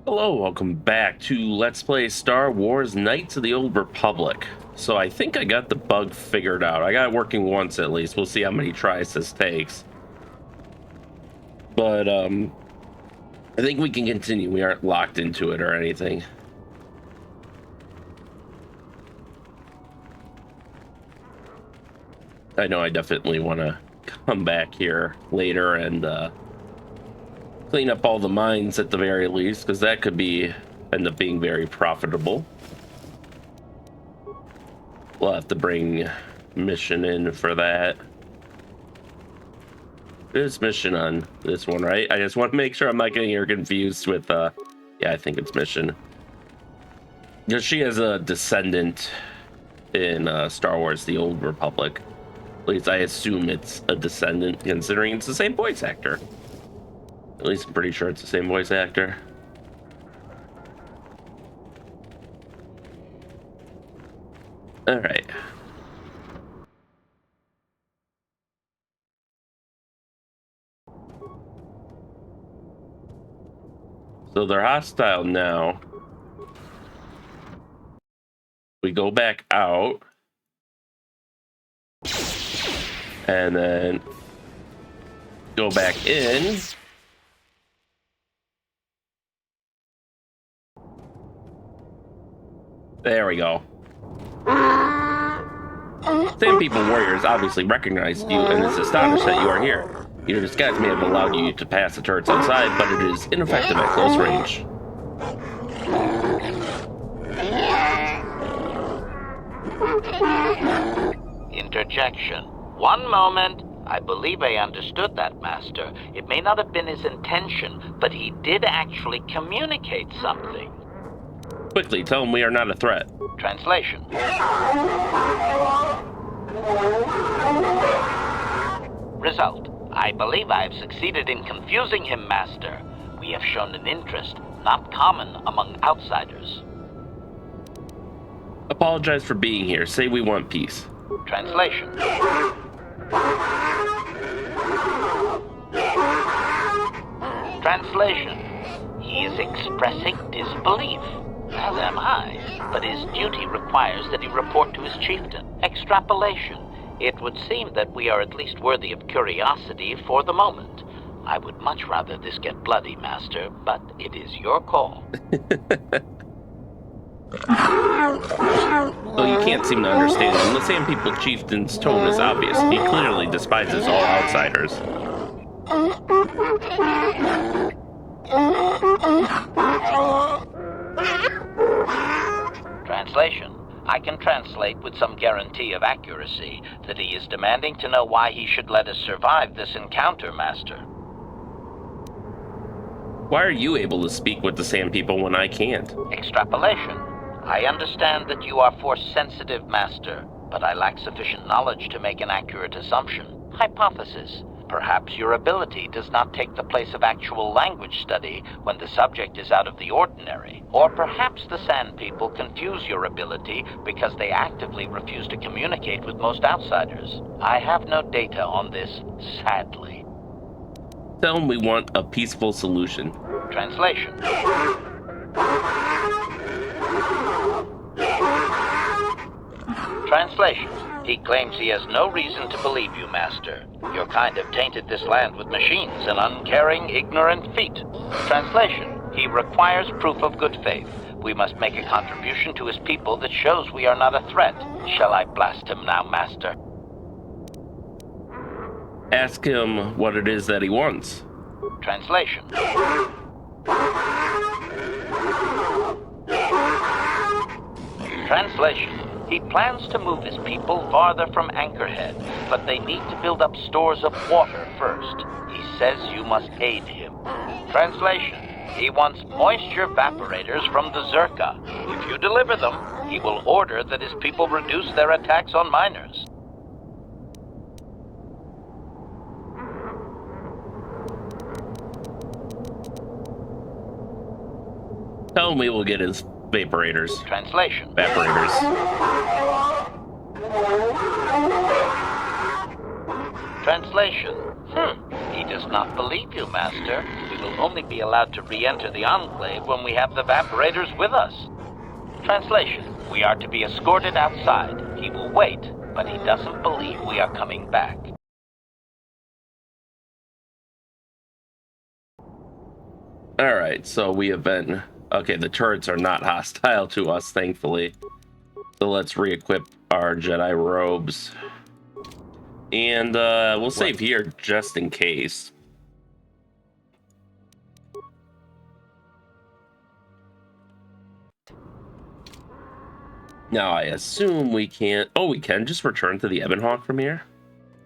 Hello, welcome back to Let's Play Star Wars Knights of the Old Republic. So I think I got the bug figured out. I got it working once at least. We'll see how many tries this takes. But I think we can continue. We aren't locked into it or anything. I know I definitely want to come back here later and clean up all the mines at the very least, because that could end up being very profitable. We'll have to bring mission in for that. There's mission on this one, right? I just want to make sure I'm not getting her confused with yeah, I think it's mission. Because she has a descendant in Star Wars The Old Republic. At least I assume it's a descendant, considering it's the same voice actor. At least I'm pretty sure it's the same voice actor. All right. So they're hostile now. We go back out. And then go back in. There we go. Sand People warriors obviously recognized you and is astonished that you are here. Your disguise may have allowed you to pass the turrets outside, but it is ineffective at close range. Interjection. One moment. I believe I understood that, Master. It may not have been his intention, but he did actually communicate something. Quickly, tell him we are not a threat. Translation. Result. I believe I have succeeded in confusing him, Master. We have shown an interest not common among outsiders. Apologize for being here. Say we want peace. Translation. Translation. He is expressing disbelief, as am I, but his duty requires that he report to his chieftain. Extrapolation. It would seem that we are at least worthy of curiosity for the moment. I would much rather this get bloody, Master, but it is your call. Though you can't seem to understand him, the Sand People Chieftain's tone is obvious. He clearly despises all outsiders. Translation. I can translate with some guarantee of accuracy that he is demanding to know why he should let us survive this encounter, Master. Why are you able to speak with the Sand People when I can't? Extrapolation. I understand that you are force-sensitive, Master, but I lack sufficient knowledge to make an accurate assumption. Hypothesis. Perhaps your ability does not take the place of actual language study when the subject is out of the ordinary. Or perhaps the Sand People confuse your ability because they actively refuse to communicate with most outsiders. I have no data on this, sadly. Tell them we want a peaceful solution. Translation. Translation. He claims he has no reason to believe you, Master. Your kind have tainted this land with machines and uncaring, ignorant feet. Translation. He requires proof of good faith. We must make a contribution to his people that shows we are not a threat. Shall I blast him now, Master? Ask him what it is that he wants. Translation. Translation. He plans to move his people farther from Anchorhead, but they need to build up stores of water first. He says you must aid him. Translation. He wants moisture evaporators from the Zerka. If you deliver them, he will order that his people reduce their attacks on miners. Tell him we will get his vaporators. Translation. Evaporators. Translation. He does not believe you, Master. We will only be allowed to re-enter the Enclave when we have the Vaporators with us. Translation: we are to be escorted outside. He will wait, but he doesn't believe we are coming back. Alright, so we have been... Okay, the turrets are not hostile to us, thankfully. So let's re-equip our Jedi robes. And we'll save here just in case. Now, I assume we can't... Oh, we can just return to the Ebonhawk from here?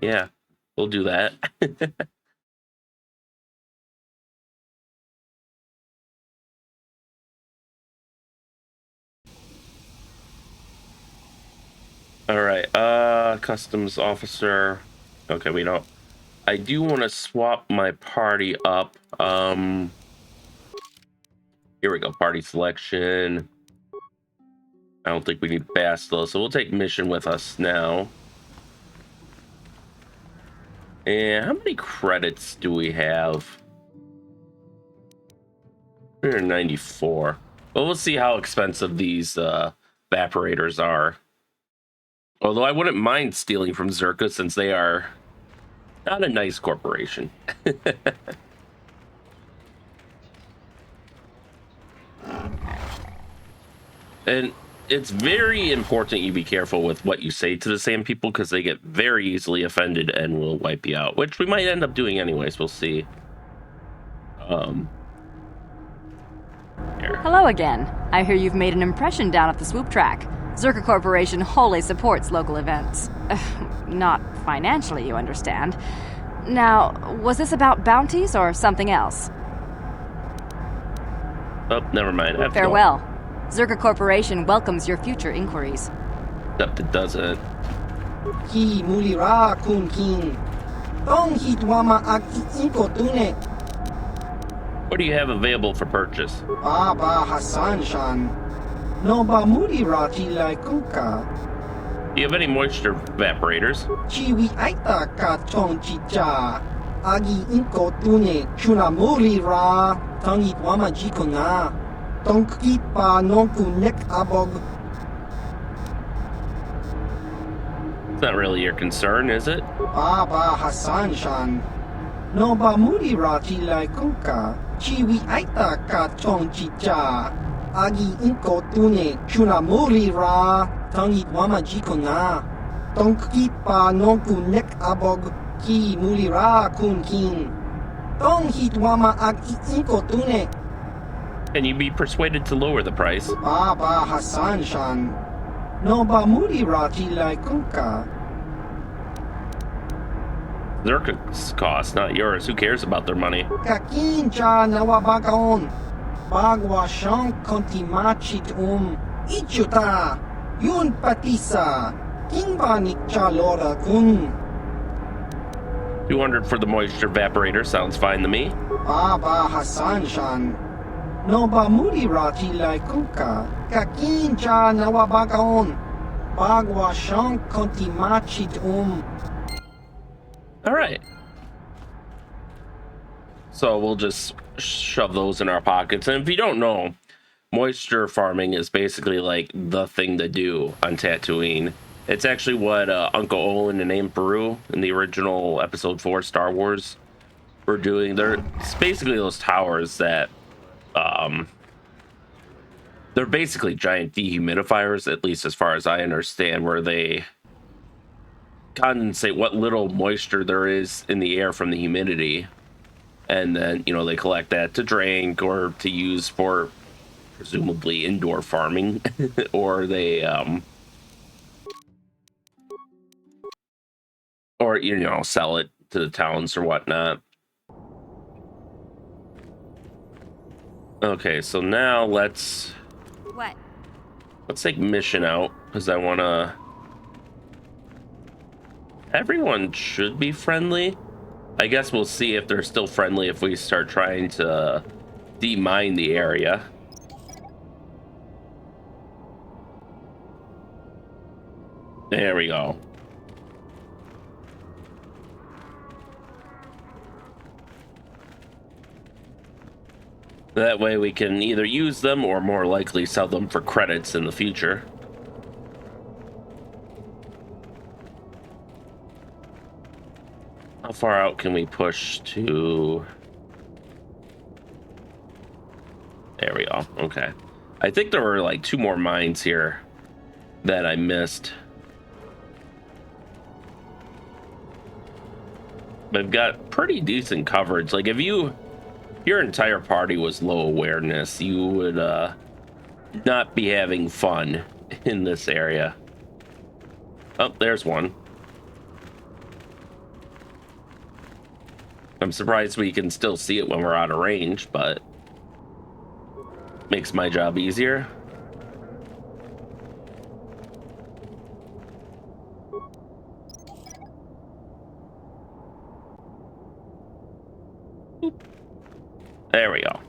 Yeah, we'll do that. All right, customs officer. Okay, we don't. I do want to swap my party up. Here we go, party selection. I don't think we need fast though, so we'll take mission with us now. And how many credits do we have? 194. Well, we'll see how expensive these evaporators are. Although I wouldn't mind stealing from Zerka since they are not a nice corporation. And it's very important you be careful with what you say to the same people because they get very easily offended and will wipe you out, which we might end up doing anyways. We'll see. Here. Hello again. I hear you've made an impression down at the swoop track. Zerka Corporation wholly supports local events. Not financially, you understand. Now, was this about bounties or something else? Oh, never mind. Farewell. Zerka Corporation welcomes your future inquiries. Except it doesn't. Ki mulira kun kin. Tong hitwama iko tune. What do you have available for purchase? Baba Hassan Shan. No ba mulira tilai kuka. Do you have any moisture evaporators? Chiwi aita ka tong chicha. Agi inko tune. Chuna mulira. Tong hitwama jikona. Tong kipa nonku nek abog. It's not really your concern, is it? Baba Hassan Shan. No ba mulira tilai kuka. Chiwi aita ka tong chicha. Agi inko tune. Chuna mulira. Tangit wama jikona. Tong kipa nonku nek abog. Ki mulira kun kin. Tong hit wama ag inko tune. Can you be persuaded to lower the price? Baba Hassan Shan. No ba mulira tilai kuka. Zerka's cost, not yours. Who cares about their money? Kakincha nawabagaon. Bagwa shank konti machit Ichuta. Yun patisa. Kingba nikchalora kun. 200 for the moisture evaporator sounds fine to me. Baba Hassan Shan. No ba mulira tilai kuka. Kakincha nawabagaon. Bagwa shank konti machit All right. So we'll just shove those in our pockets. And if you don't know, moisture farming is basically like the thing to do on Tatooine. It's actually what Uncle Owen and Aunt Beru in the original Episode 4 Star Wars were doing. It's basically those towers that they're basically giant dehumidifiers, at least as far as I understand, where they condensate what little moisture there is in the air from the humidity, and then they collect that to drink or to use for presumably indoor farming or they or sell it to the towns or whatnot. Okay, so now let's take mission out because I want to. Everyone should be friendly. I guess we'll see if they're still friendly if we start trying to demine the area. There we go. That way we can either use them or more likely sell them for credits in the future. How far out can we push to? There we go. Okay. I think there were like 2 more mines here that I missed. They've got pretty decent coverage. Like if your entire party was low awareness, you would not be having fun in this area. Oh, there's one. I'm surprised we can still see it when we're out of range, but makes my job easier. There we go.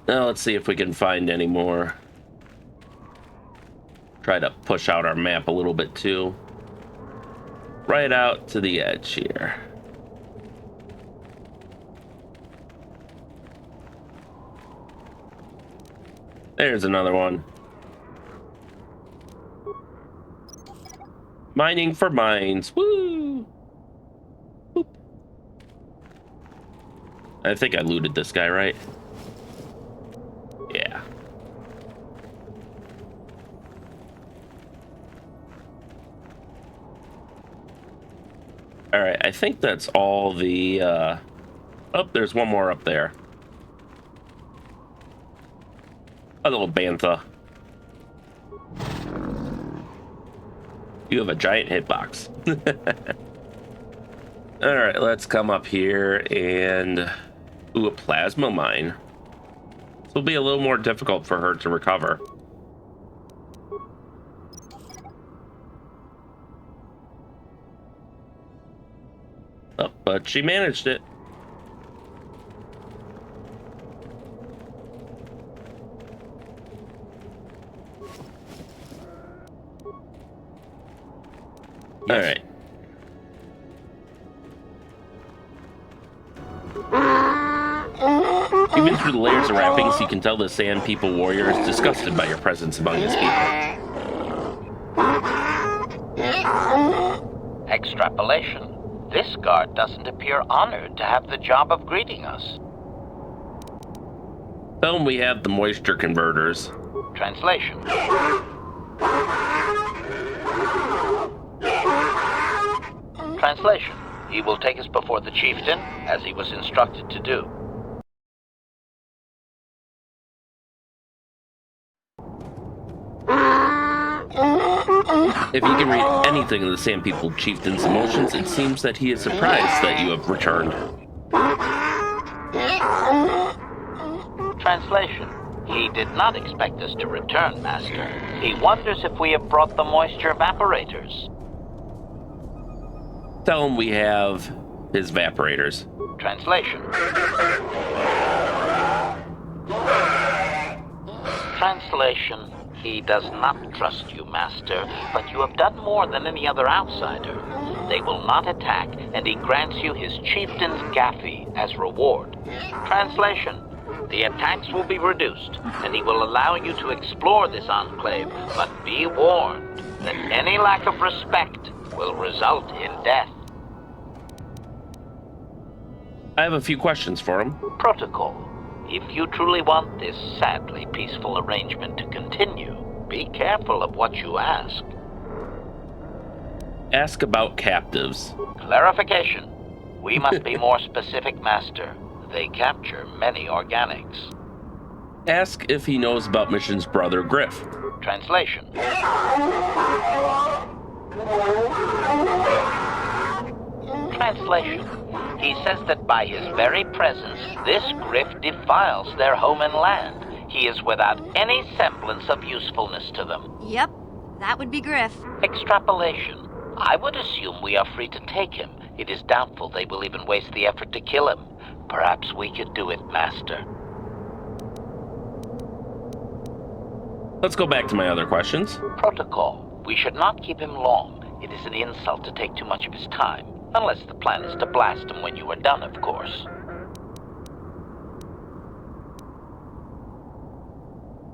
Now let's see if we can find any more. Try to push out our map a little bit too. Right out to the edge here. There's another one. Mining for mines. Woo! Boop. I think I looted this guy, right? Yeah. All right, I think that's all the, oh, there's one more up there. A little bantha. You have a giant hitbox. All right, let's come up here and... Ooh, a plasma mine. This will be a little more difficult for her to recover. Oh, but she managed it. Yes. All right. Even through the layers of wrappings, you can tell the Sand People warrior is disgusted by your presence among his people. Extrapolation. This guard doesn't appear honored to have the job of greeting us. Tell him we have the moisture converters. Translation. Translation. He will take us before the Chieftain, as he was instructed to do. If you can read anything of the Sand People Chieftain's emotions, it seems that he is surprised that you have returned. Translation. He did not expect us to return, Master. He wonders if we have brought the moisture evaporators. Tell him we have his evaporators. Translation. Translation. He does not trust you, Master, but you have done more than any other outsider. They will not attack, and he grants you his Chieftain's Gaffy as reward. Translation. The attacks will be reduced, and he will allow you to explore this enclave, but be warned that any lack of respect will result in death. I have a few questions for him. Protocol. If you truly want this sadly peaceful arrangement to continue, be careful of what you ask. Ask about captives. Clarification. We must be more specific, Master. They capture many organics. Ask if he knows about Mission's brother, Griff. Translation. Translation. He says that by his very presence, this Griff defiles their home and land. He is without any semblance of usefulness to them. Yep, that would be Griff. Extrapolation. I would assume we are free to take him. It is doubtful they will even waste the effort to kill him. Perhaps we could do it, Master. Let's go back to my other questions. Protocol. We should not keep him long. It is an insult to take too much of his time. Unless the plan is to blast him when you are done, of course.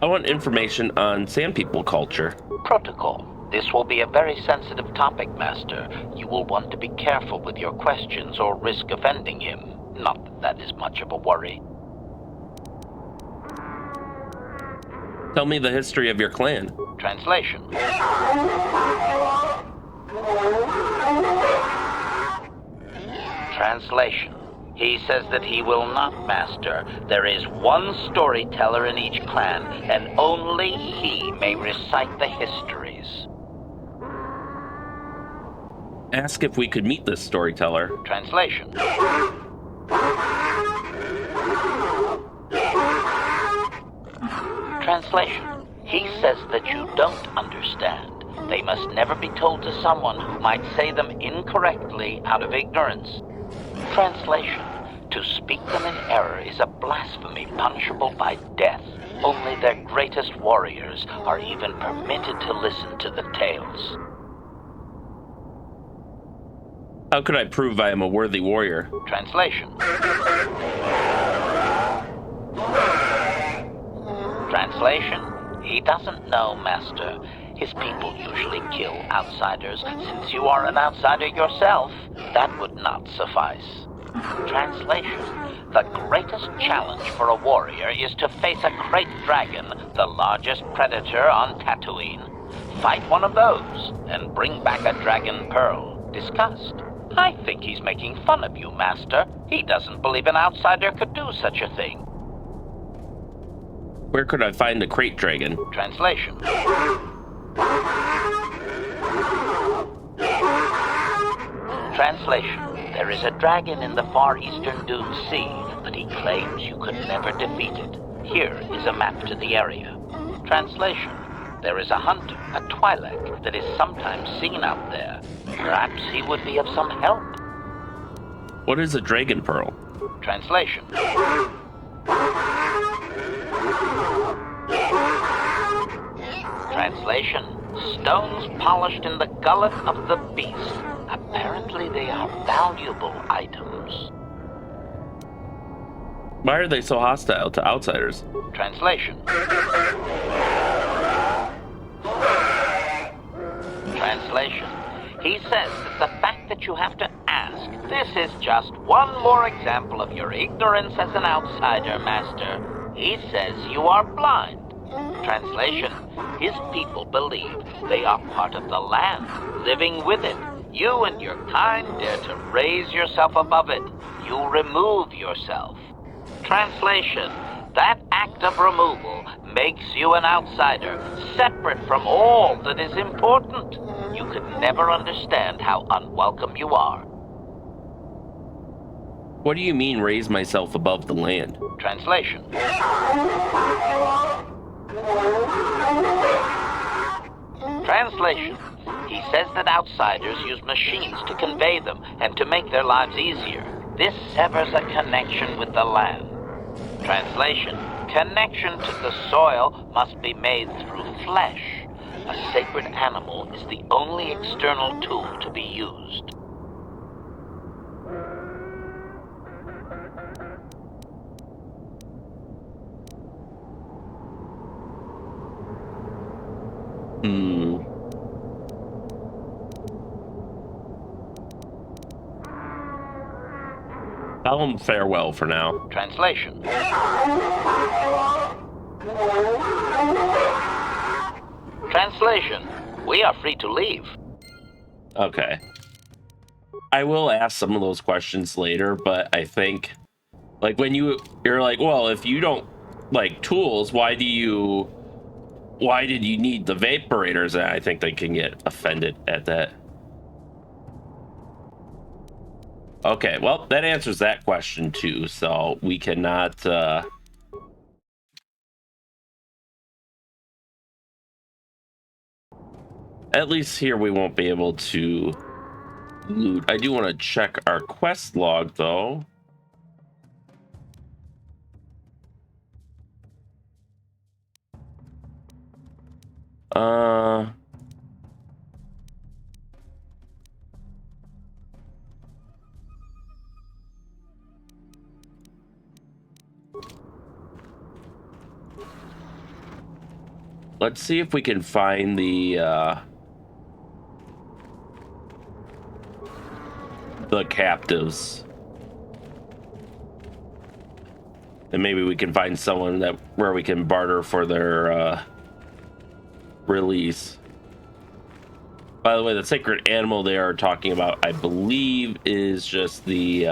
I want information on Sand People culture. Protocol. This will be a very sensitive topic, Master. You will want to be careful with your questions or risk offending him. Not that that is much of a worry. Tell me the history of your clan. Translation. Translation. He says that he will not, Master. There is one storyteller in each clan, and only he may recite the histories. Ask if we could meet this storyteller. Translation. Translation. He says that you don't understand. They must never be told to someone who might say them incorrectly out of ignorance. Translation. To speak them in error is a blasphemy punishable by death. Only their greatest warriors are even permitted to listen to the tales. How could I prove I am a worthy warrior? Translation. Translation. He doesn't know, Master. His people usually kill outsiders. Since you are an outsider yourself, that would not suffice. Translation. The greatest challenge for a warrior is to face a great dragon, the largest predator on Tatooine. Fight one of those, and bring back a dragon pearl. Discussed. I think he's making fun of you, Master. He doesn't believe an outsider could do such a thing. Where could I find a crate dragon? Translation. Translation. There is a dragon in the far eastern Dune Sea, but he claims you could never defeat it. Here is a map to the area. Translation. There is a hunter, a Twi'lek, that is sometimes seen out there. Perhaps he would be of some help. What is a dragon pearl? Translation. Translation. Stones polished in the gullet of the beast. Apparently they are valuable items. Why are they so hostile to outsiders? Translation. Translation. He says that the fact that you have to ask, this is just one more example of your ignorance as an outsider, Master. He says you are blind. Translation. His people believe they are part of the land, living with it. You and your kind dare to raise yourself above it. You remove yourself. Translation. That act of removal makes you an outsider, separate from all that is important. You could never understand how unwelcome you are. What do you mean, raise myself above the land? Translation. Translation. He says that outsiders use machines to convey them and to make their lives easier. This severs a connection with the land. Translation. Connection to the soil must be made through flesh. A sacred animal is the only external tool to be used. Tell him farewell for now. Translation. Translation. We are free to leave. Okay. I will ask some of those questions later, but I think, like, when you're like, well, if you don't like tools, why did you need the vaporators? And I think they can get offended at that. Okay, well, that answers that question too, so we cannot at least here we won't be able to loot. I do want to check our quest log though. Let's see if we can find the captives. And maybe we can find someone where we can barter for their release. By the way, the sacred animal they are talking about, I believe, is just the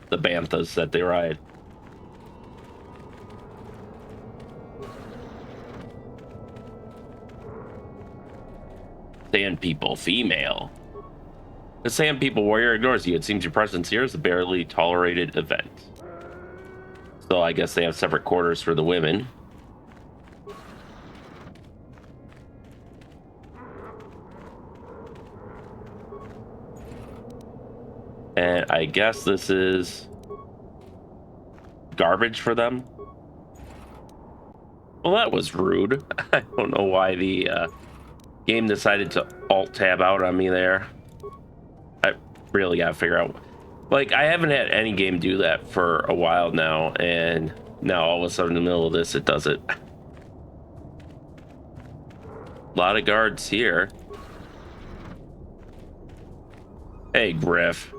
banthas that they ride. Sand people, female. The Sand People warrior ignores you. It seems your presence here is a barely tolerated event. So I guess they have separate quarters for the women. And I guess this is garbage for them. Well, that was rude. I don't know why the game decided to alt-tab out on me there. I really gotta figure out. Like, I haven't had any game do that for a while now, and now all of a sudden in the middle of this, it does it. A lot of guards here. Hey, Griff.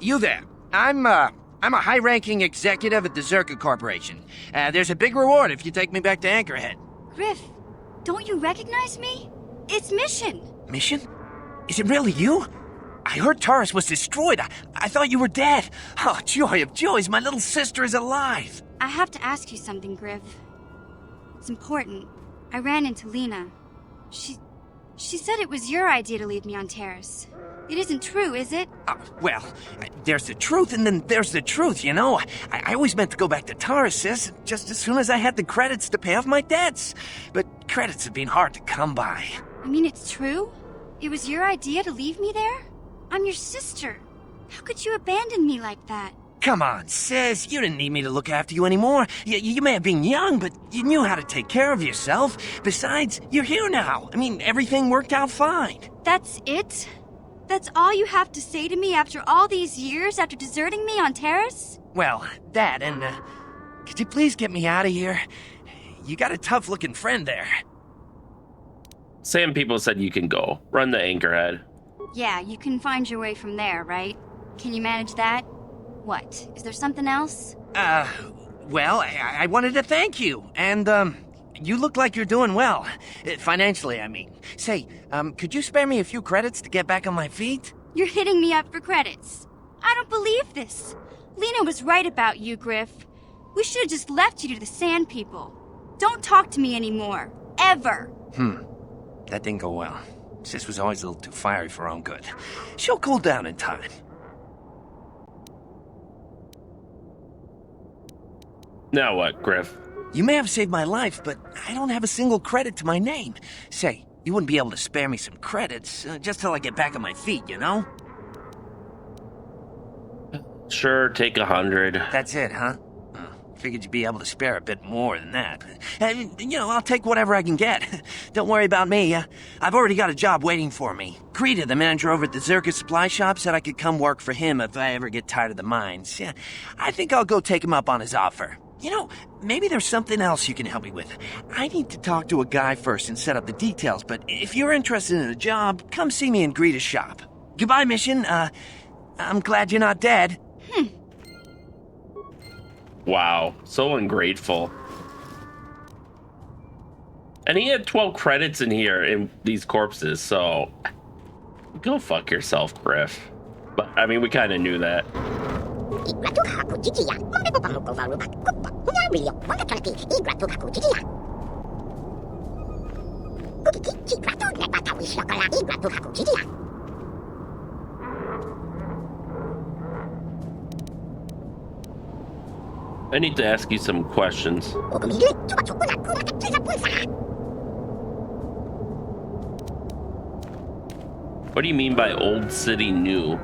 You there. I'm a high-ranking executive at the Zerka Corporation. There's a big reward if you take me back to Anchorhead. Griff, don't you recognize me? It's Mission. Mission? Is it really you? I heard Taurus was destroyed. I thought you were dead. Oh, joy of joys, my little sister is alive. I have to ask you something, Griff. It's important. I ran into Lena. She said it was your idea to leave me on Terrace. It isn't true, is it? Well, there's the truth and then there's the truth, you know? I always meant to go back to Taurus, sis, just as soon as I had the credits to pay off my debts. But credits have been hard to come by. I mean, it's true? It was your idea to leave me there? I'm your sister. How could you abandon me like that? Come on, sis. You didn't need me to look after you anymore. You may have been young, but you knew how to take care of yourself. Besides, you're here now. I mean, everything worked out fine. That's it? That's all you have to say to me after all these years after deserting me on Terrace? Well, that and, could you please get me out of here? You got a tough-looking friend there. Sand People said you can go. Run to Anchorhead. Yeah, you can find your way from there, right? Can you manage that? What? Is there something else? Well, I wanted to thank you, and, you look like you're doing well. Financially, I mean. Say, could you spare me a few credits to get back on my feet? You're hitting me up for credits. I don't believe this. Lena was right about you, Griff. We should have just left you to the Sand People. Don't talk to me anymore. Ever. That didn't go well. Sis was always a little too fiery for her own good. She'll cool down in time. Now what, Griff? You may have saved my life, but I don't have a single credit to my name. Say, you wouldn't be able to spare me some credits, just till I get back on my feet, you know? Sure, take 100. That's it, huh? Figured you'd be able to spare a bit more than that. You know, I'll take whatever I can get. Don't worry about me. I've already got a job waiting for me. Krita, the manager over at the Zerka supply shop, said I could come work for him if I ever get tired of the mines. Yeah, I think I'll go take him up on his offer. You know, maybe there's something else you can help me with. I need to talk to a guy first and set up the details, but if you're interested in a job, come see me in Greta's shop. Goodbye, Mission. I'm glad you're not dead. Wow, so ungrateful. And he had 12 credits in here in these corpses, so go fuck yourself, Griff. But I mean, we kind of knew that. I need to ask you some questions. What do you mean by old city new?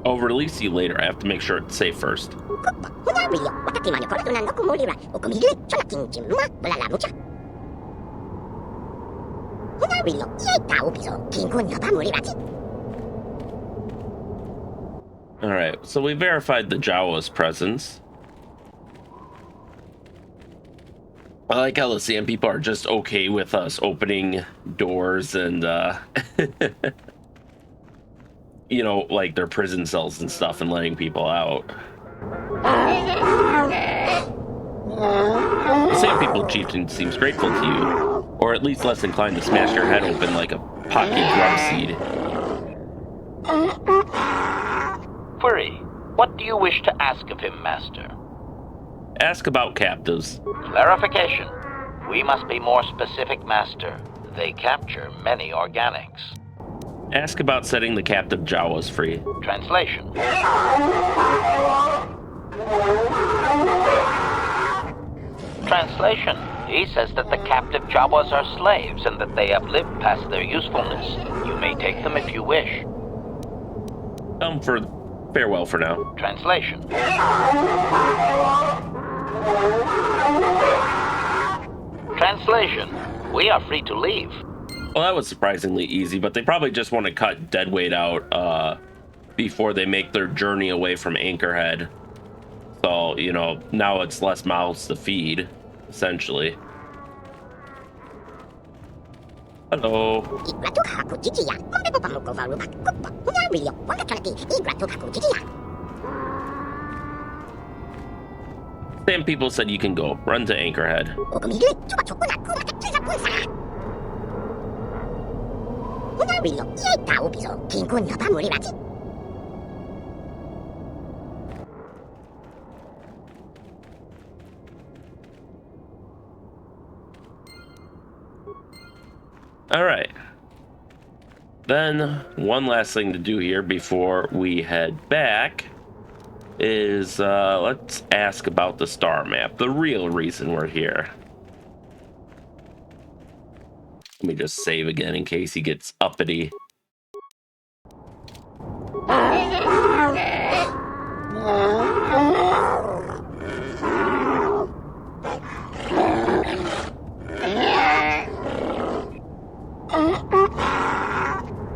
I'll release you later. I have to make sure it's safe first. Alright, so we verified the Jawa's presence. I like how the sand people are just okay with us opening doors and, you know, like their prison cells and stuff and letting people out. The sand people chieftain seems grateful to you, or at least less inclined to smash your head open like a pocket drum seed. Query, what do you wish to ask of him, Master? Ask about captives. Clarification. We must be more specific, Master. They capture many organics. Ask about setting the captive Jawas free. Translation. Translation. He says that the captive Jawas are slaves and that they have lived past their usefulness. You may take them if you wish. For farewell for now. Translation. Translation. We are free to leave. Well, that was surprisingly easy, but they probably just want to cut deadweight out before they make their journey away from Anchorhead. So, you know, now it's less mouths to feed, essentially. Hello. Same people said you can go. Run to Anchorhead. All right. Then one last thing to do here before we head back is let's ask about the star map, the real reason we're here. Let me just save again in case he gets uppity.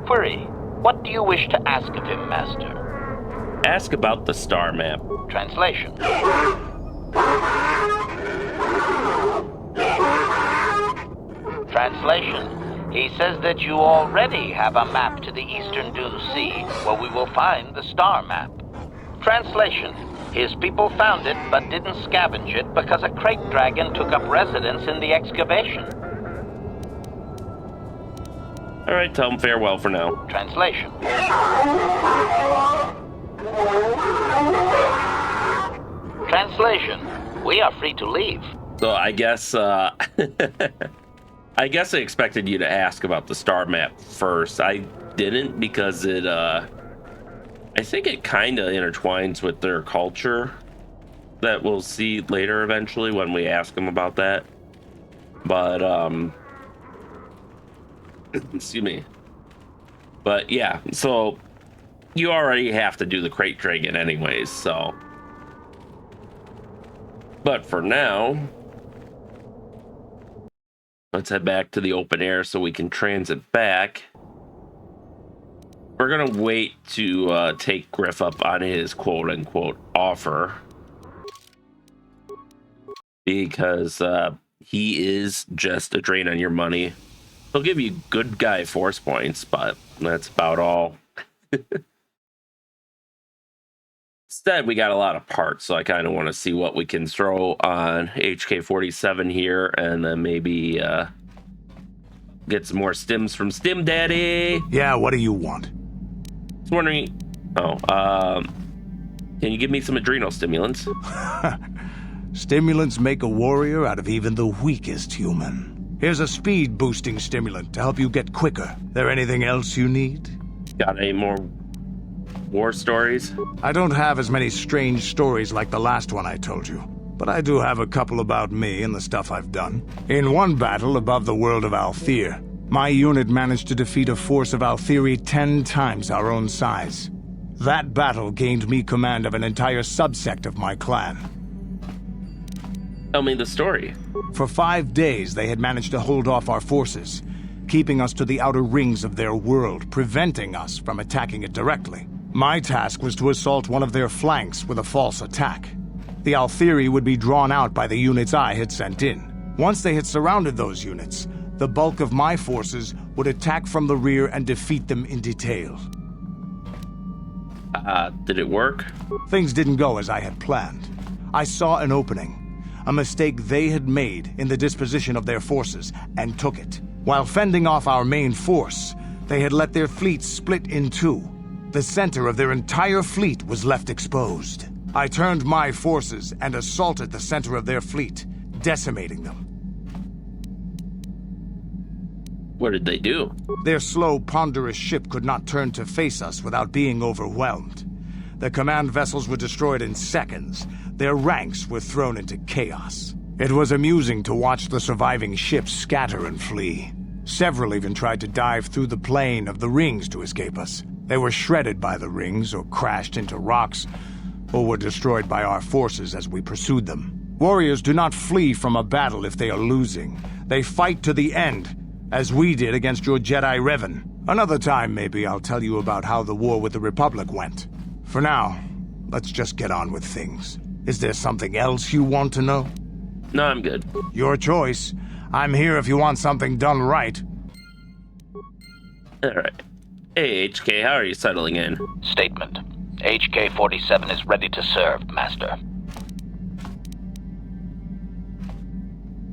Query, what do you wish to ask of him, Master? Ask about the star map. Translation. Translation. He says that you already have a map to the Eastern Dune Sea, where we will find the star map. Translation. His people found it, but didn't scavenge it because a crate dragon took up residence in the excavation. All right, tell him farewell for now. Translation. Translation. We are free to leave. So I guess I guess I expected you to ask about the star map first. I didn't because it I think it kind of intertwines with their culture that we'll see later eventually when we ask them about that. But excuse me. But yeah, so you already have to do the crate dragon anyways, so. But for now, let's head back to the open air so we can transit back. We're gonna wait to take Griff up on his quote-unquote offer, because he is just a drain on your money. He'll give you good guy force points, but that's about all. Instead, we got a lot of parts, so I kind of want to see what we can throw on HK-47 here, and then maybe get some more stims from Stim Daddy. Yeah, what do you want? I was wondering, can you give me some adrenal stimulants? Stimulants make a warrior out of even the weakest human. Here's a speed-boosting stimulant to help you get quicker. There anything else you need? Got any more war stories? I don't have as many strange stories like the last one I told you, but I do have a couple about me and the stuff I've done. In one battle above the world of Althir, my unit managed to defeat a force of Althiri 10 times our own size. That battle gained me command of an entire subsect of my clan. Tell me the story. For 5 days, they had managed to hold off our forces, keeping us to the outer rings of their world, preventing us from attacking it directly. My task was to assault one of their flanks with a false attack. The Althiri would be drawn out by the units I had sent in. Once they had surrounded those units, the bulk of my forces would attack from the rear and defeat them in detail. Did it work? Things didn't go as I had planned. I saw an opening, a mistake they had made in the disposition of their forces, and took it. While fending off our main force, they had let their fleet split in two. The center of their entire fleet was left exposed. I turned my forces and assaulted the center of their fleet, decimating them. What did they do? Their slow, ponderous ship could not turn to face us without being overwhelmed. The command vessels were destroyed in seconds. Their ranks were thrown into chaos. It was amusing to watch the surviving ships scatter and flee. Several even tried to dive through the plane of the rings to escape us. They were shredded by the rings, or crashed into rocks, or were destroyed by our forces as we pursued them. Warriors do not flee from a battle if they are losing. They fight to the end, as we did against your Jedi Revan. Another time, maybe, I'll tell you about how the war with the Republic went. For now, let's just get on with things. Is there something else you want to know? No, I'm good. Your choice. I'm here if you want something done right. All right. Hey, HK, how are you settling in? Statement. HK-47 is ready to serve, Master.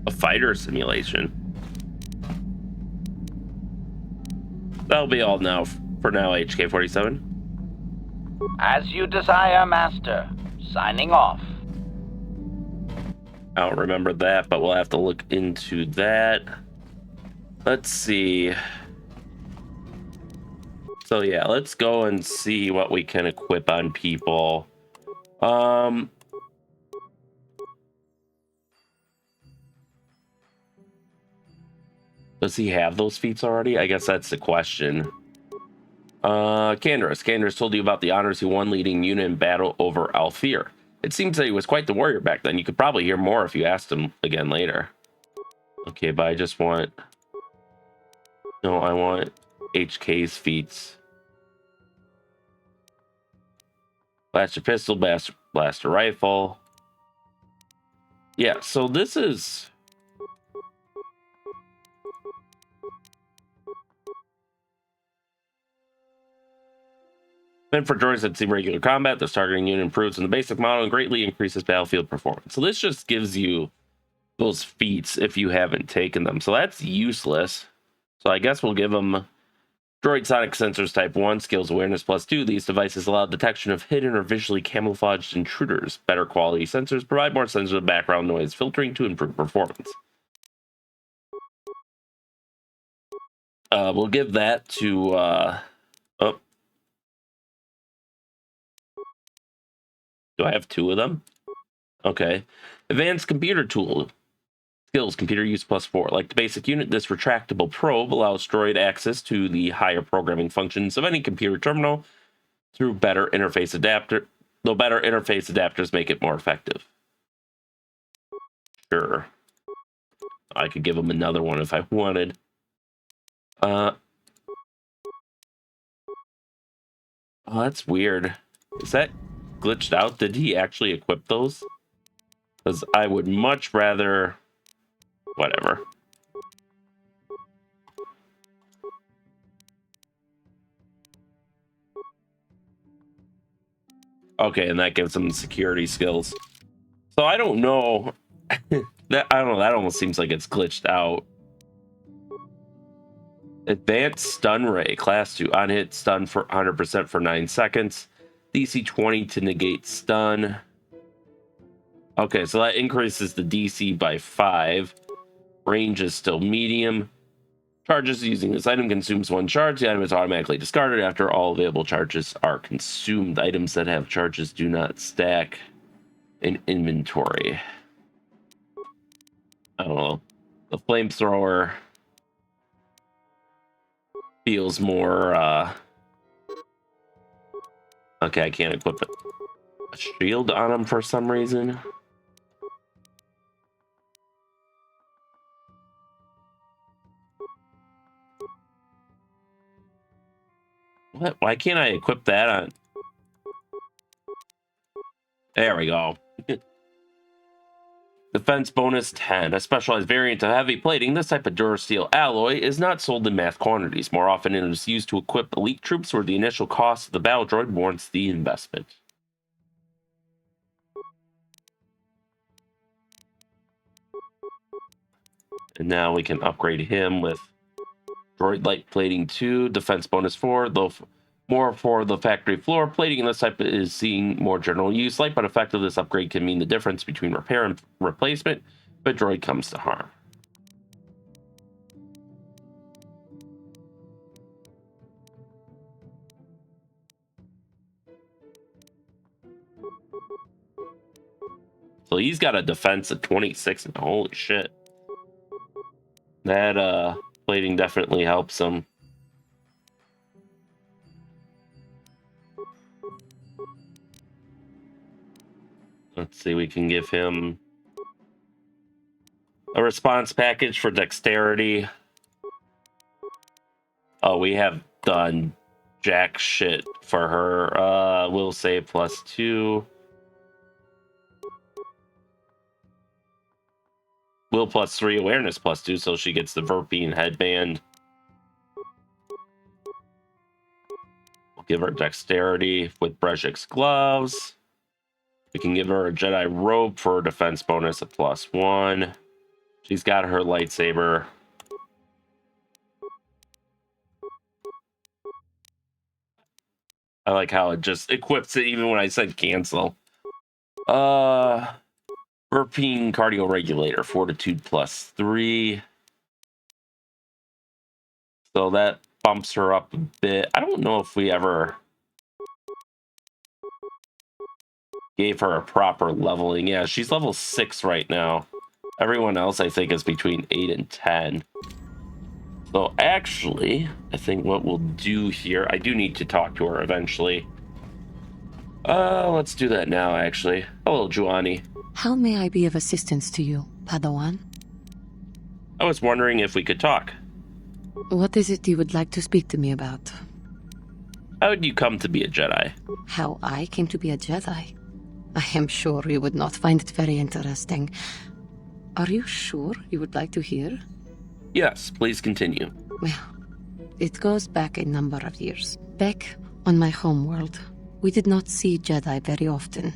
A fighter simulation. That'll be all now for now, HK-47. As you desire, Master. Signing off. I don't remember that, but we'll have to look into that. Let's see. So yeah, let's go and see what we can equip on people. Does he have those feats already? I guess that's the question. Candaris told you about the honors he won leading unit in battle over Althir. It seems that he was quite the warrior back then. You could probably hear more if you asked him again later. Okay, but I just want... No, I want HK's feats. Blaster pistol, blaster rifle. Yeah, so this is... Meant for droids that see regular combat, this targeting unit improves in the basic model and greatly increases battlefield performance. So this just gives you those feats if you haven't taken them. So that's useless. So I guess we'll give them droid sonic sensors type 1, skills awareness +2. These devices allow detection of hidden or visually camouflaged intruders. Better quality sensors provide more sensitive background noise filtering to improve performance. We'll give that to... oh. Do I have 2 of them? Okay. Advanced computer tool. Skills, computer use +4. Like the basic unit, this retractable probe allows droid access to the higher programming functions of any computer terminal through better interface adapter, though better interface adapters make it more effective. Sure. I could give him another one if I wanted. Oh, that's weird. Is that glitched out? Did he actually equip those? Because I would much rather... Whatever. Okay, and that gives him security skills. So I don't know. That almost seems like it's glitched out. Advanced stun ray, class 2, on hit stun for 100% for 9 seconds. DC 20 to negate stun. Okay, so that increases the DC by 5. Range is still medium. Charges using this item consumes 1 charge. The item is automatically discarded after all available charges are consumed. Items that have charges do not stack in inventory. I don't know. The flamethrower feels more, I Okay, I can't equip a shield on him for some reason. What? Why can't I equip that on? There we go. Defense bonus 10. A specialized variant of heavy plating, this type of durasteel alloy is not sold in mass quantities. More often, it is used to equip elite troops where the initial cost of the battle droid warrants the investment. And now we can upgrade him with droid light plating 2, defense bonus 4, though more for the factory floor. Plating in this type is seeing more general use. Light but effective, this upgrade can mean the difference between repair and replacement if a droid comes to harm. So he's got a defense of 26, and holy shit. That plating definitely helps him. Let's see, we can give him a response package for dexterity. Oh, we have done jack shit for her. Will save +2. Will +3, awareness +2, so she gets the Verpine headband. We'll give her dexterity with Brejik's gloves. We can give her a Jedi robe for a defense bonus of +1. She's got her lightsaber. I like how it just equips it even when I said cancel. Verpine cardio regulator, fortitude +3. So that bumps her up a bit. I don't know if we ever gave her a proper leveling. Yeah, she's level 6 right now. Everyone else, I think, is between 8 and 10. So actually, I think what we'll do here, I do need to talk to her eventually. Let's do that now, actually. Hello, Juani. How may I be of assistance to you, Padawan? I was wondering if we could talk. What is it you would like to speak to me about? How did you come to be a Jedi? How I came to be a Jedi? I am sure you would not find it very interesting. Are you sure you would like to hear? Yes, please continue. Well, it goes back a number of years. Back on my homeworld, we did not see Jedi very often,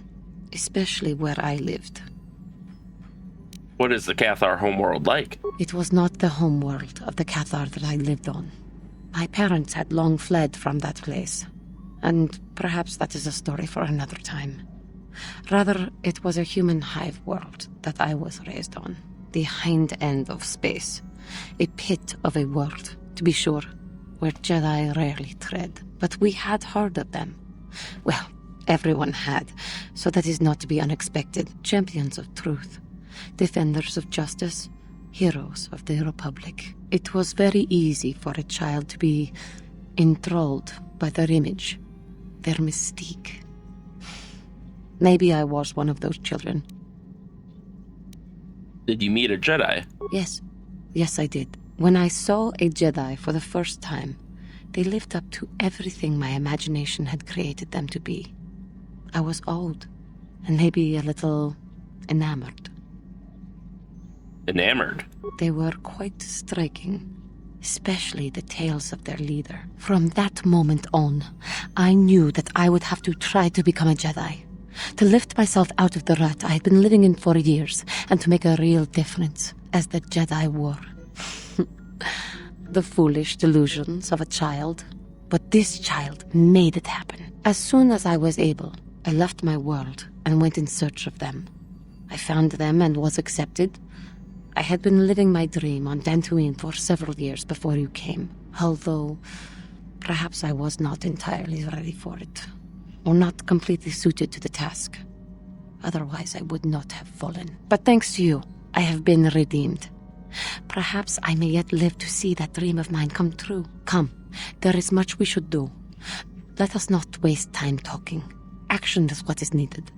especially where I lived. What is the Cathar homeworld like? It was not the homeworld of the Cathar that I lived on. My parents had long fled from that place, and perhaps that is a story for another time. Rather, it was a human hive world that I was raised on. The hind end of space. A pit of a world, to be sure, where Jedi rarely tread. But we had heard of them. Well, everyone had, so that is not to be unexpected. Champions of truth, defenders of justice, heroes of the Republic. It was very easy for a child to be enthralled by their image, their mystique. Maybe I was one of those children. Did you meet a Jedi? Yes. Yes, I did. When I saw a Jedi for the first time, they lived up to everything my imagination had created them to be. I was awed, and maybe a little enamored. Enamored? They were quite striking, especially the tales of their leader. From that moment on, I knew that I would have to try to become a Jedi. To lift myself out of the rut I had been living in for years, and to make a real difference, as the Jedi were. The foolish delusions of a child. But this child made it happen. As soon as I was able, I left my world and went in search of them. I found them and was accepted. I had been living my dream on Dantooine for several years before you came, although perhaps I was not entirely ready for it, or not completely suited to the task. Otherwise, I would not have fallen. But thanks to you, I have been redeemed. Perhaps I may yet live to see that dream of mine come true. Come, there is much we should do. Let us not waste time talking. Action is what is needed.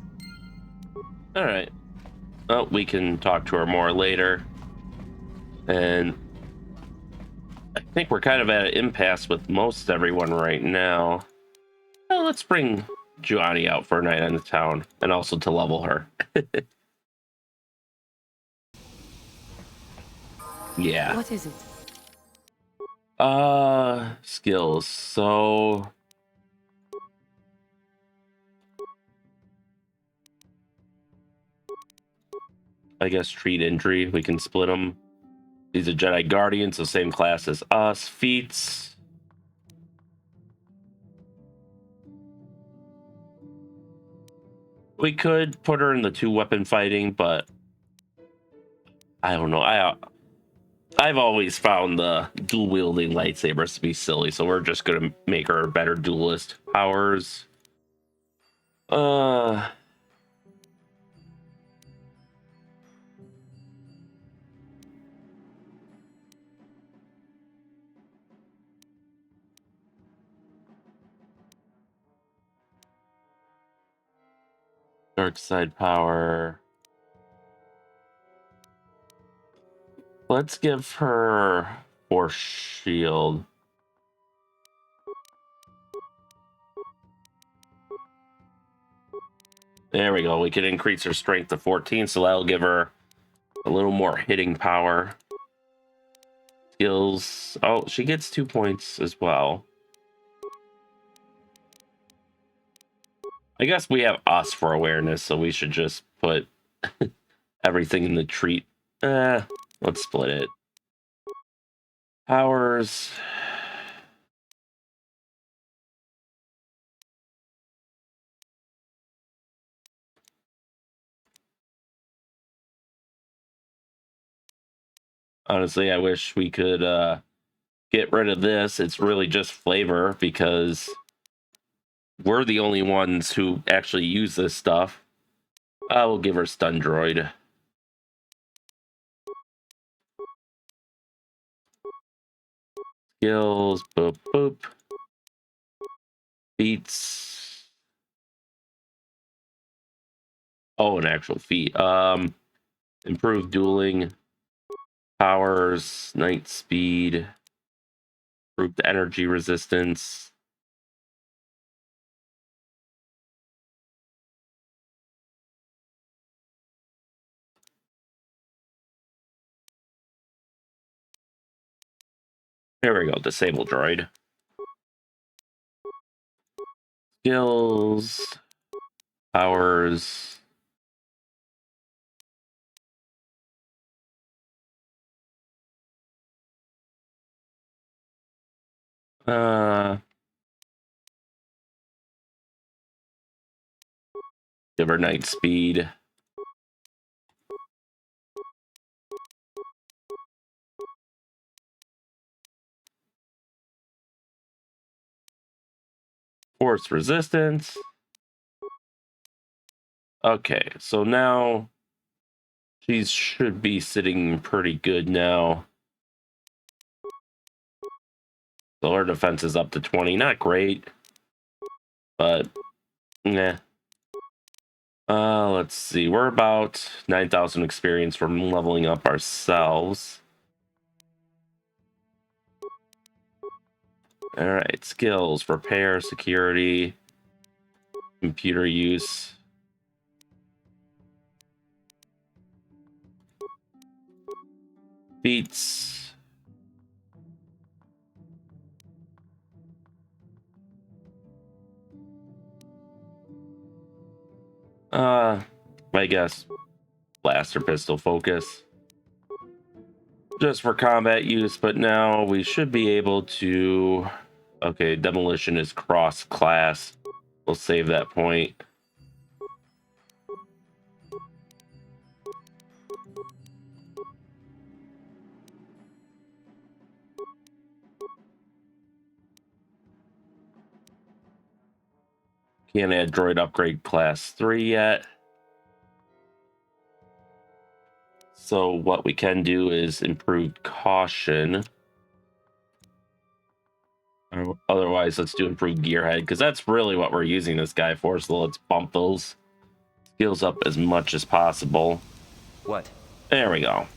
All right. Well, we can talk to her more later. And I think we're kind of at an impasse with most everyone right now. Well, let's bring Gianni out for a night in the town and also to level her. Yeah. What is it? Skills. So I guess treat injury. We can split them. He's a Jedi Guardian, so same class as us. Feats. We could put her in the 2-weapon fighting, but I don't know. I've always found the dual wielding lightsabers to be silly, so we're just gonna make her a better duelist. Powers. Dark side power. Let's give her Force Shield. There we go. We can increase her strength to 14, so that'll give her a little more hitting power. Skills. Oh, she gets 2 points as well. I guess we have us for awareness, so we should just put everything in the treat. Let's split it. Powers. Honestly, I wish we could get rid of this. It's really just flavor because we're the only ones who actually use this stuff. I will give her stun droid. Skills, boop, boop. Feats. Oh, an actual feat. Improved dueling. Powers, night speed. Improved energy resistance. Here we go, disable droid. Skills. Powers. Give her night speed. Force resistance. Okay, so now she should be sitting pretty good now. So her defense is up to 20. Not great, but nah. Let's see. We're about 9,000 experience from leveling up ourselves. All right, skills, repair, security, computer use. Feats. I guess blaster pistol focus. Just for combat use, but now we should be able to... Okay, demolition is cross-class. We'll save that point. Can't add droid upgrade class 3 yet. So what we can do is improved caution. Otherwise, let's do improved gearhead, because that's really what we're using this guy for. So let's bump those skills up as much as possible. What? There we go.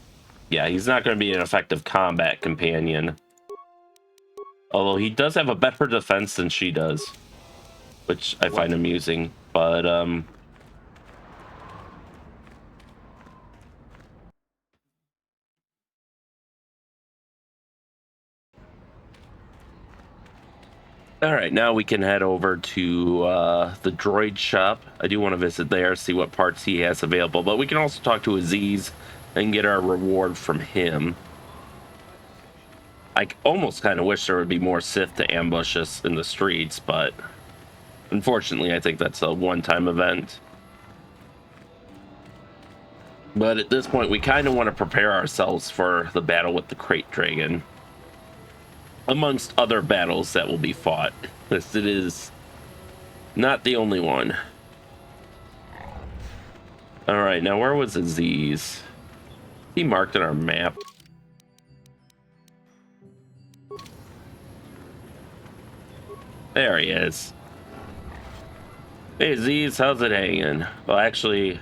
Yeah, he's not going to be an effective combat companion. Although he does have a better defense than she does, which I find amusing. But, all right, now we can head over to the droid shop. I do want to visit there, see what parts he has available. But we can also talk to Aziz and get our reward from him. I almost kind of wish there would be more Sith to ambush us in the streets, but unfortunately, I think that's a one-time event. But at this point, we kind of want to prepare ourselves for the battle with the Crate Dragon, amongst other battles that will be fought. This it is not the only one. All right, now where was Aziz? He marked on our map. There he is. Hey Aziz, how's it hanging? Well, actually,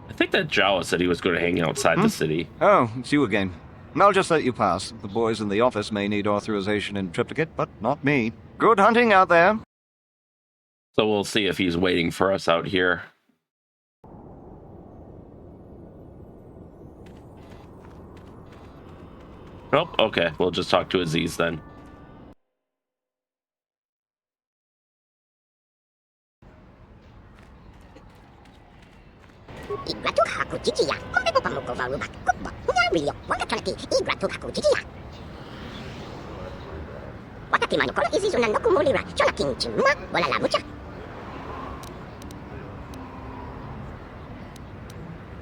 I think that Jawa said he was going to hang outside the city. Oh, it's you again. I'll just let you pass. The boys in the office may need authorization in triplicate, but not me. Good hunting out there. So we'll see if he's waiting for us out here. Oh, okay. We'll just talk to Aziz then.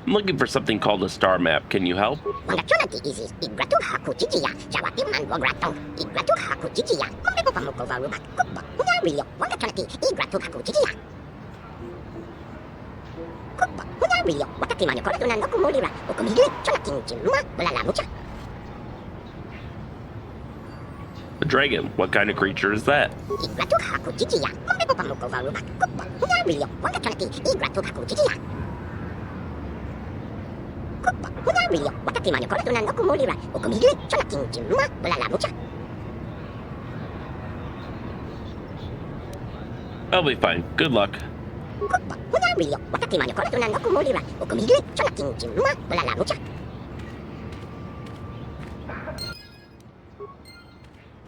I'm looking for something called a star map. Can you help? A dragon. What kind of creature is that? I'll be fine. Good luck.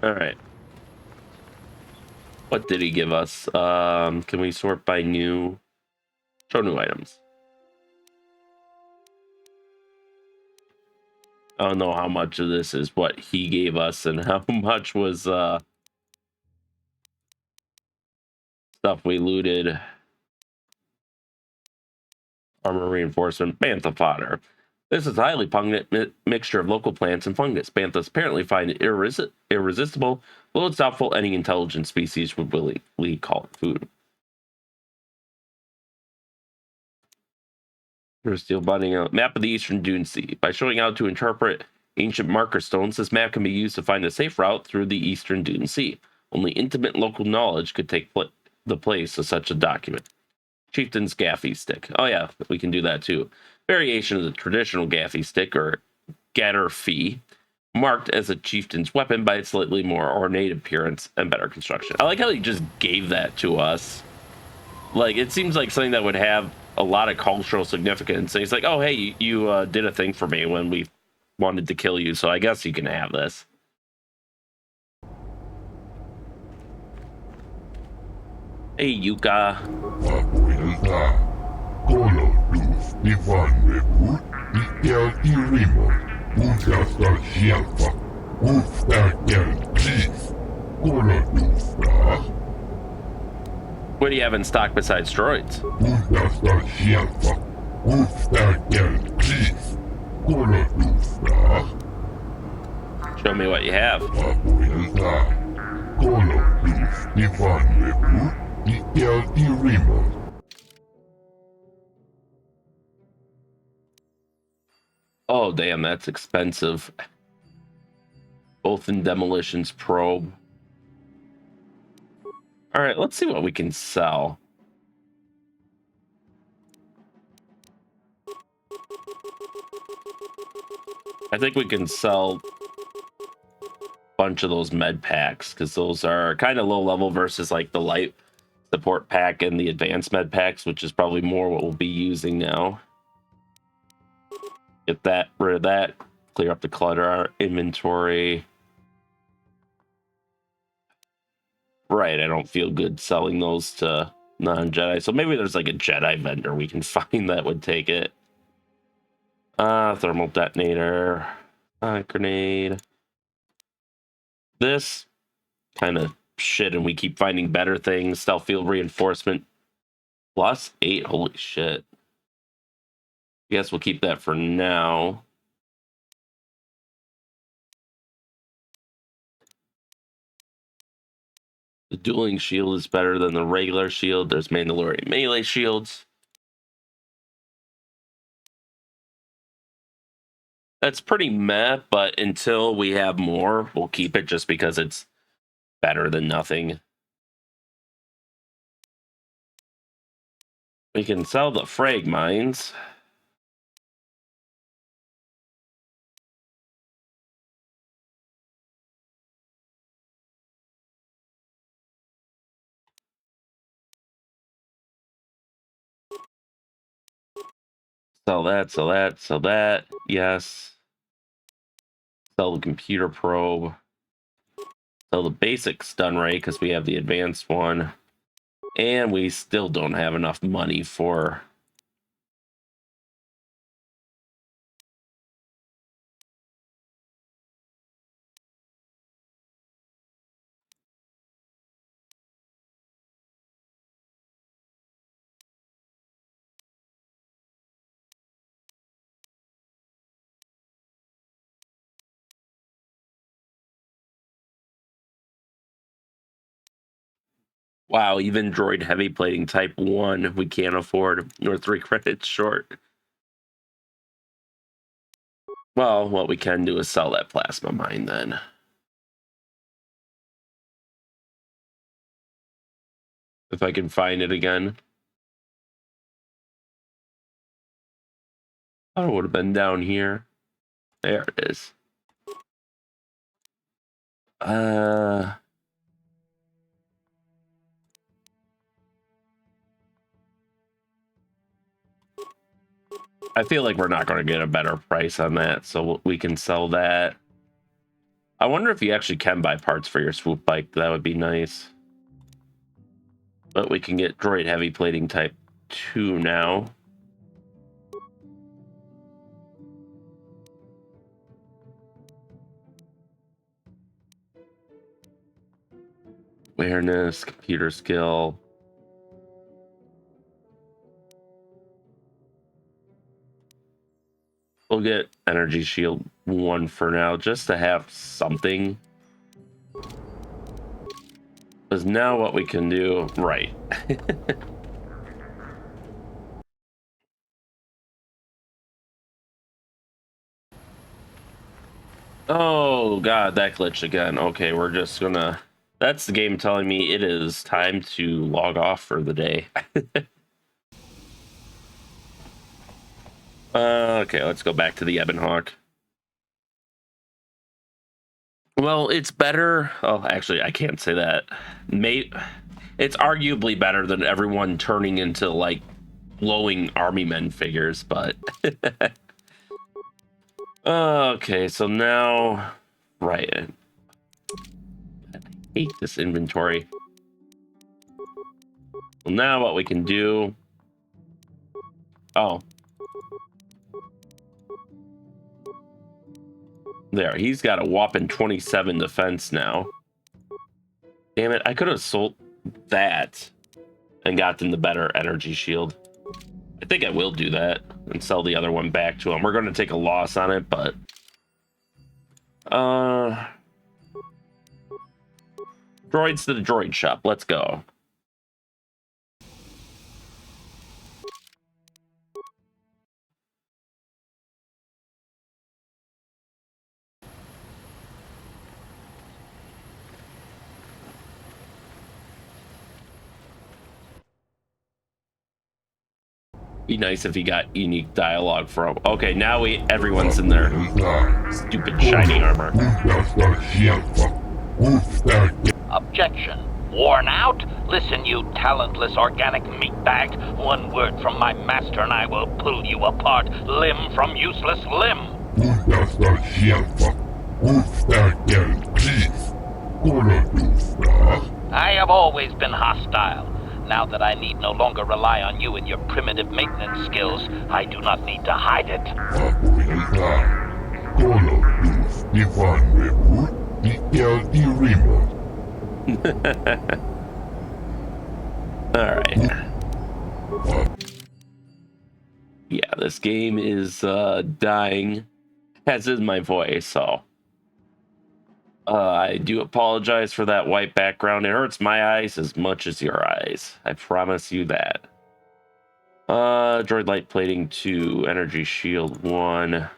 All right. What did he give us? Can we sort by new? Show new items. I don't know how much of this is what he gave us and how much was stuff we looted. Armor reinforcement, bantha fodder. This is a highly pungent mixture of local plants and fungus. Banthas apparently find it irresistible, though it's doubtful any intelligent species would willingly call it food. Steel binding out. Map of the Eastern Dune Sea. By showing how to interpret ancient marker stones, this map can be used to find a safe route through the Eastern Dune Sea. Only intimate local knowledge could take the place of such a document. Chieftain's Gaffy Stick. Oh yeah, we can do that too. Variation of the traditional Gaffy Stick, or Gatter Fee, marked as a chieftain's weapon by its slightly more ornate appearance and better construction. I like how he just gave that to us. Like, it seems like something that would have a lot of cultural significance. And he's like, oh, hey, you did a thing for me when we wanted to kill you, so I guess you can have this. Hey, Yuka. What do you have in stock besides droids? Show me what you have. Oh, damn, that's expensive. both in demolitions probe. All right, let's see what we can sell. I think we can sell a bunch of those med packs because those are kind of low level versus like the light support pack and the advanced med packs, which is probably more what we'll be using now. Get that, rid of that, clear up the clutter, our inventory. Right, I don't feel good selling those to non-Jedi, so maybe there's like a Jedi vendor we can find that would take it. Thermal detonator, grenade. This kind of shit, and we keep finding better things. Stealth field reinforcement +8. Holy shit. Guess we'll keep that for now. The dueling shield is better than the regular shield. There's Mandalorian melee shields. That's pretty meh, but until we have more, we'll keep it just because it's better than nothing. We can sell the frag mines. Sell that, sell that, sell that. Yes. Sell the computer probe. Sell the basic stun ray because we have the advanced one. And we still don't have enough money for... Wow, even droid heavy plating type 1 we can't afford. We're 3 credits short. Well, what we can do is sell that plasma mine then. If I can find it again. I would have been down here. There it is. I feel like we're not going to get a better price on that, so we can sell that. I wonder if you actually can buy parts for your swoop bike. That would be nice. But we can get droid heavy plating type 2 now. Awareness, computer skill. We'll get energy shield 1 for now, just to have something. Because now what we can do, right. Oh god, that glitched again. Okay, we're just gonna... That's the game telling me it is time to log off for the day. Okay, let's go back to the Ebon Hawk. Well, it's better. Oh, actually, I can't say that. It's arguably better than everyone turning into, like, glowing army men figures, but... Okay, so now... Right. I hate this inventory. Well, now what we can do... Oh. There, he's got a whopping 27 defense now. Damn it, I could have sold that and gotten the better energy shield. I think I will do that and sell the other one back to him. We're going to take a loss on it, but... Droids to the droid shop. Let's go. Be nice if he got unique dialogue from. Okay, now everyone's in their stupid shiny armor. Objection. Worn out? Listen, you talentless organic meatbag. One word from my master and I will pull you apart, limb from useless limb. I have always been hostile. Now that I need no longer rely on you and your primitive maintenance skills, I do not need to hide it. Alright. Yeah, this game is dying, as is my voice, so I do apologize for that white background. It hurts my eyes as much as your eyes. I promise you that. Droid light plating 2, energy shield 1.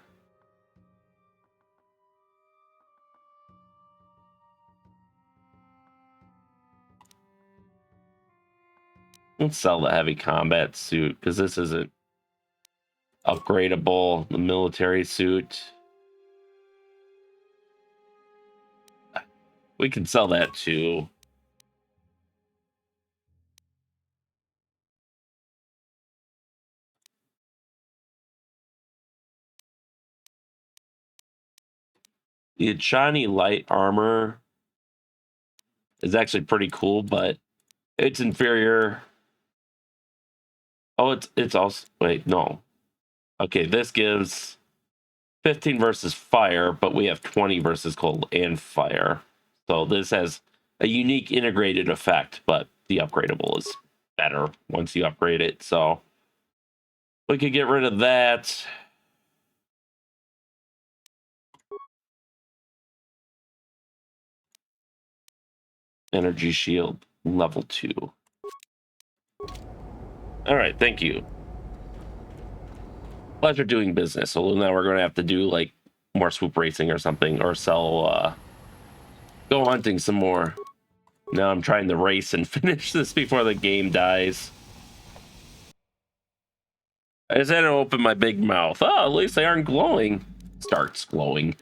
Let's sell the heavy combat suit, because this isn't upgradable. The military suit. We can sell that too. The shiny light armor is actually pretty cool, but it's inferior. Oh, it's also, wait, no. Okay, this gives 15 versus fire, but we have 20 versus cold and fire. So this has a unique integrated effect, but the upgradable is better once you upgrade it. So we could get rid of that. Energy shield level 2. All right, thank you. Pleasure doing business. So now we're going to have to do like more swoop racing or something, or sell, go hunting some more. Now I'm trying to race and finish this before the game dies. I just had to open my big mouth. Oh, at least they aren't glowing. Starts glowing.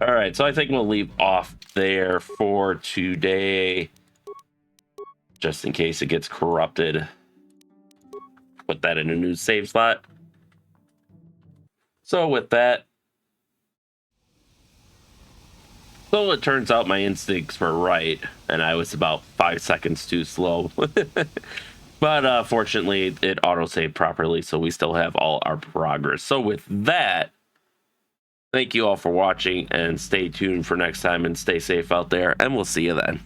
All right, so I think we'll leave off there for today, just in case it gets corrupted. Put that in a new save slot. So with that, so it turns out my instincts were right, and I was about 5 seconds too slow. But fortunately, it auto-saved properly, so we still have all our progress. So with that, thank you all for watching, and stay tuned for next time, and stay safe out there, and we'll see you then.